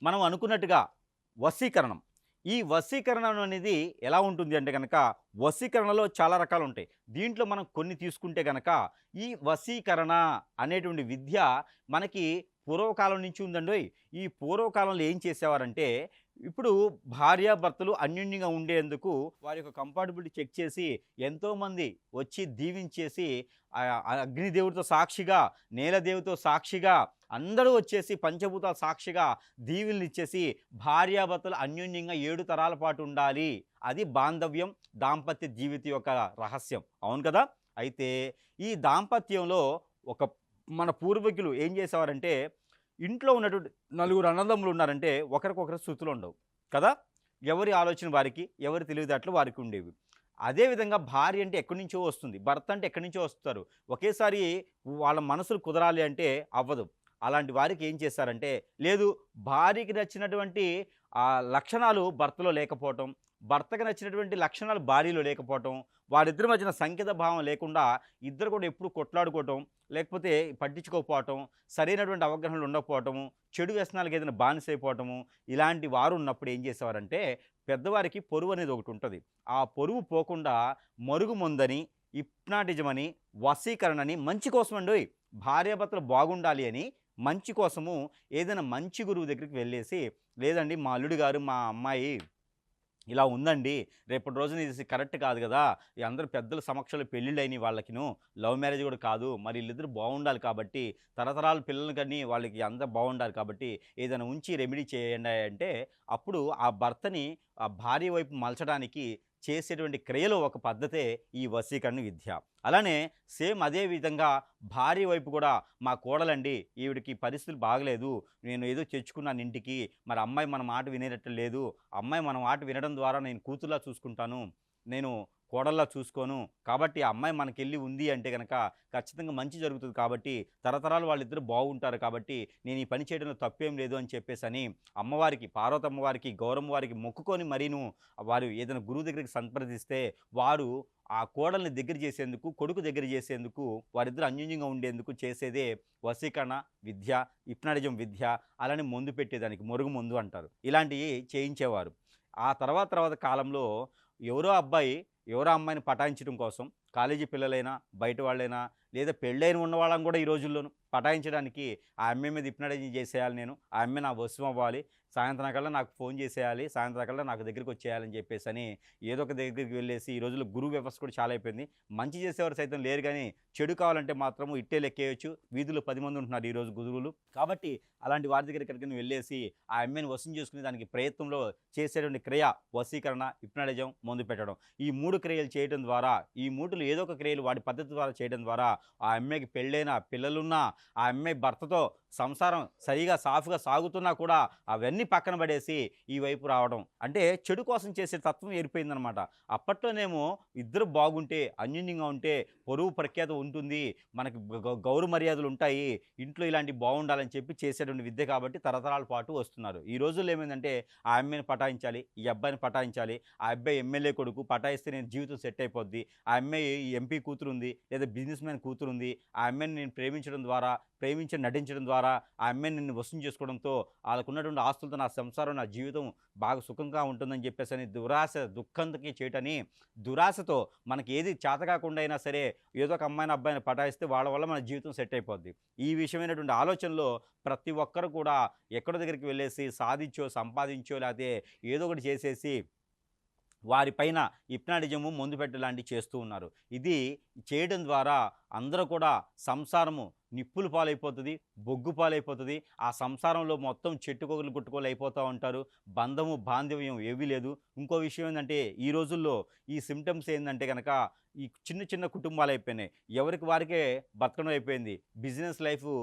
మనం అనుకున్నట్టుగా వశీకరణం. ఈ వశీకరణం అనేది ఎలా ఉంటుంది అంటే గనక, వశీకరణలో చాలా రకాలుంటాయి. దీంట్లో మనం కొన్ని తీసుకుంటే గనక, ఈ వశీకరణ అనేటువంటి విద్య మనకి పూర్వకాలం నుంచి ఉందండోయ్! ఈ పూర్వకాలంలో ఏం చేసేవారంటే, ఇప్పుడు భార్యాభర్తలు అన్యోన్యంగా ఉండేందుకు వారి యొక్క కంపాటిబిలిటీ చెక్ చేసి, ఎంతోమంది వచ్చి దీవించేసి, అగ్నిదేవుడితో సాక్షిగా, నేలదేవితో సాక్షిగా, అందరూ వచ్చేసి పంచభూతాల సాక్షిగా దీవెనలిచ్చేసి భార్యాభర్తలు అన్యోన్యంగా 7 తరాల పాటు ఉండాలి. అది బాంధవ్యం, దాంపత్య జీవితం యొక్క రహస్యం. అవును కదా! అయితే ఈ దాంపత్యంలో ఒక మన పూర్వీకులు ఏం చేసేవారంటే, ఇంట్లో ఉన్నటువంటి నలుగురు అన్నదమ్ములు ఉన్నారంటే ఒకరికొకరు శృతులుండవు కదా! ఎవరి ఆలోచన వారికి, ఎవరి తెలివితేటలు వారికి ఉండేవి. అదేవిధంగా భార్య అంటే ఎక్కడి నుంచో వస్తుంది. భర్త అంటే ఎక్కడి నుంచో వస్తారు. ఒకేసారి వాళ్ళ మనసులు కుదరాలి అంటే అవ్వదు. అలాంటి వారికి ఏం చేశారంటే, లేదు భార్యకి నచ్చినటువంటి లక్షణాలు భర్తలో లేకపోవటం, భర్తకి నచ్చినటువంటి లక్షణాలు భార్యలో లేకపోవటం, వారిద్దరి మధ్యన సంకేత భావం లేకుండా ఇద్దరు కూడా ఎప్పుడు కొట్లాడుకోవటం, లేకపోతే పట్టించుకోకపోవటం, సరైనటువంటి అవగాహనలు ఉండకపోవటము, చెడు వ్యసనాలకు ఏదైనా బానిసైపోవటము, ఇలాంటి వారు ఉన్నప్పుడు ఏం చేసేవారంటే, పెద్దవారికి పొరువు అనేది ఒకటి ఉంటది. ఆ పొరువు పోకుండా మరుగుమందని, హిప్నాటిజం అని, వశీకరణని మంచి కోసమండోయ్! భార్యాభర్తలు బాగుండాలి అని మంచి కోసము ఏదైనా మంచి గురువు దగ్గరికి వెళ్ళేసి, లేదండి మా అల్లుడు గారు, మా అమ్మాయి ఇలా ఉందండి. రేపటి రోజున ఇది కరెక్ట్ కాదు గదా! ఈ అందరూ పెద్దల సమక్షంలో పెళ్ళిళ్ళయినయి వాళ్ళకిను. లవ్ మ్యారేజ్ గూడా కాదు. మరి ఈళ్ళిద్దరూ బావుండాలి కాబట్టి, తరతరాల పిల్లలు కని వాళ్ళకి అంతా బావుండాలి కాబట్టి, ఏదైనా ఉంచి రెమెడీ చేయండి అంటే, అప్పుడు ఆ భర్తని ఆ భార్య వైపు మలచడానికి చేసేటువంటి క్రియలో ఒక పద్ధతే ఈ వశీకరణ విద్య. అలానే సేమ్ అదే విధంగా భార్య వైపు కూడా మా కోడలండి ఈవిడకి పరిస్థితులు బాగలేదు. నేను ఏదో తెచ్చుకున్నాను ఇంటికి. మరి అమ్మాయి మన మాట వినేటట్లు లేదు. అమ్మాయి మన మాట వినడం ద్వారా నేను కూతురులా చూసుకుంటాను. నేను కోడల్లా చూసుకోను. కాబట్టి ఆ అమ్మాయి మనకెళ్ళి ఉంది అంటే గనక ఖచ్చితంగా మంచి జరుగుతుంది కాబట్టి, తరతరాలు వాళ్ళిద్దరూ బాగుంటారు కాబట్టి, నేను ఈ పని చేయడంలో తప్పేం లేదు అని చెప్పేసని అమ్మవారికి, పార్వతమ్మ వారికి, గౌరమ్మ వారికి మొక్కుకొని మరీను వారు ఏదైనా గురువు దగ్గరికి సంప్రదిస్తే, వారు ఆ కోడల్ని దగ్గర చేసేందుకు, కొడుకు దగ్గర చేసేందుకు, వారిద్దరూ అన్యోన్యంగా ఉండేందుకు చేసేదే వశీకరణ విద్య, హిప్నాటిజం విద్య, అలానే మందు పెట్టేదానికి మరుగు మందు అంటారు. ఇలాంటియి చేయించేవారు. ఆ తర్వాత కాలంలో ఎవరో అబ్బాయి, ఎవరో అమ్మాయిని పటాయించడం కోసం కాలేజీ పిల్లలైనా, బయట వాళ్ళైనా లేదా పెళ్ళైన ఉన్న వాళ్ళని కూడా ఈ రోజుల్లోను పటాయించడానికి ఆ అమ్మాయి మీద హిప్నటైజింగ్ చేసేయాలి నేను. ఆ అమ్మాయి నా వశం అవ్వాలి. సాయంత్రం కల్లా నాకు ఫోన్ చేసేయాలి. సాయంత్రం కల్లా నాకు దగ్గరికి వచ్చేయాలని చెప్పేసని ఏదో ఒక దగ్గరికి వెళ్ళేసి ఈ రోజుల్లో గురువు వ్యవస్థ కూడా చాలా అయిపోయింది. మంచి చేసేవారు సైతం లేరు గానీ, చెడు కావాలంటే మాత్రం ఇట్టే లెక్కేయొచ్చు. వీధిలో 10 మంది ఉంటున్నారు ఈరోజు గురువులు. కాబట్టి అలాంటి వారి దగ్గరికి ఎక్కడికైనా వెళ్ళేసి ఆ అమ్మాయిని వశం చేసుకునే దానికి ప్రయత్నంలో చేసేటువంటి క్రియ వశీకరణ, హిప్నటిజం, మందు పెట్టడం. ఈ 3 క్రియలు చేయడం ద్వారా, ఈ మూటిలో ఏదో ఒక క్రియలు వాడి పద్ధతి ద్వారా చేయడం ద్వారా ఆ అమ్మాయికి పెళ్ళైనా, పిల్లలున్నా, ఆ అమ్మాయి భర్తతో సంసారం సరిగా సాఫీగా సాగుతున్నా కూడా అవన్నీ పక్కన పడేసి ఈ వైపు రావడం. అంటే చెడు కోసం చేసే తత్వం ఏర్పయిందనమాట. అప్పట్లోనేమో ఇద్దరు బాగుంటే, అన్యోన్యంగా ఉంటే పొరుగు ప్రఖ్యాత ఉంటుంది. మనకి గౌరవ మర్యాదలుంటాయి. ఇంట్లో ఇలాంటివి బావుండాలని చెప్పి చేసేటువంటి విద్య కాబట్టి తరతరాల పాటు వస్తున్నారు. ఈ రోజుల్లో ఏమైందంటే ఆ అమ్మాయిని పటాయించాలి, ఈ అబ్బాయిని పటాయించాలి. ఆ అబ్బాయి ఎమ్మెల్యే కొడుకు పటాయిస్తే నేను జీవితం సెట్ అయిపోద్ది. ఆ అమ్మాయి ఎంపీ కూతురుంది, లేదా బిజినెస్ మ్యాన్ కూతురుంది. ఆ అమ్మాయిని నేను ప్రేమించడం ద్వారా, ప్రేమించి నటించడం ద్వారా ఆ అమ్మాయిని నన్ను వశం చేసుకోవడంతో ఆళ్ళకున్నటువంటి ఆస్తులతో నా సంసారం, నా జీవితం బాగా సుఖంగా ఉంటుందని చెప్పేసని దురాశ, దుఃఖంకి చేయటని, దురాశతో మనకి ఏది చేత కాకుండా అయినా సరే ఏదో ఒక అమ్మాయిని, అబ్బాయిని పటాయిస్తే వాళ్ళ వల్ల మన జీవితం సెట్ అయిపోద్ది. ఈ విషయమైనటువంటి ఆలోచనలో ప్రతి ఒక్కరు కూడా ఎక్కడో దగ్గరికి వెళ్ళేసి సాధించో, సంపాదించో లేతే ఏదో ఒకటి చేసేసి వారిపైన హిప్నాటిజము, మందు పెట్ట లాంటివి చేస్తూ ఉన్నారు. ఇది చేయడం ద్వారా అందరూ కూడా సంసారము నిప్పులు పాలైపోతది, బొగ్గు పాలైపోతది. ఆ సంసారంలో మొత్తం చెట్టుకొకలు గుట్టుకోలు అయిపోతా ఉంటారు. బంధము, బాంధవ్యం ఏవీ లేదు. ఇంకో విషయం ఏందంటే ఈ రోజుల్లో ఈ సింప్టమ్స్ ఏందంటే గనక ఈ చిన్న చిన్న కుటుంబాలయిపోయినాయి. ఎవరికి వారికే బతకడం అయిపోయింది. బిజినెస్ లైఫు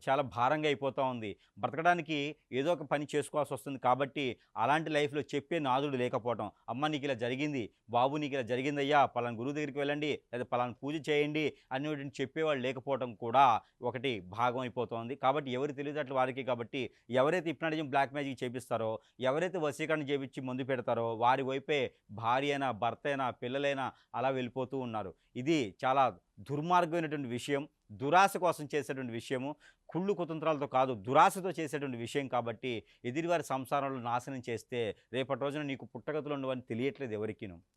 చాలా భారంగా అయిపోతా ఉంది. బ్రతకడానికి ఏదో ఒక పని చేసుకోవాల్సొస్తుంది కాబట్టి అలాంటి లైఫ్‌లో చెప్పే నాథుడు లేకపోవటం. అమ్మ నీకిలా జరిగింది, బాబు నీకిలా జరిగిందయ్యా, పలానా గురువు దగ్గరికి వెళ్ళండి, లేదా పలానా పూజ చేయండి అనేటివి చెప్పేవాళ్ళు లేకపోవటం కూడా ఒకటి భాగం అయిపోతోంది. కాబట్టి ఎవరి తెలివితేటలు వారికే కాబట్టి ఎవరైతే హిప్నాటిజం, బ్లాక్ మ్యాజిక్ చేపిస్తారో, ఎవరైతే వశీకరణ చేపిచ్చి మందు పెడతారో వారి వైపే భార్య అయినా, భర్త అయినా, పిల్లలైనా అలా వెళ్ళిపోతూ ఉన్నారు. ఇది చాలా దుర్మార్గమైనటువంటి విషయం. దురాశ కోసం చేసేటువంటి విషయము. కుళ్ళు కుతంత్రాలతో కాదు, దురాశతో చేసేటువంటి విషయం కాబట్టి ఎదుటివారి సంసారంలో నాశనం చేస్తే రేపటి రోజున నీకు పుట్టగతులు ఉండవని తెలియట్లేదు ఎవరికీను.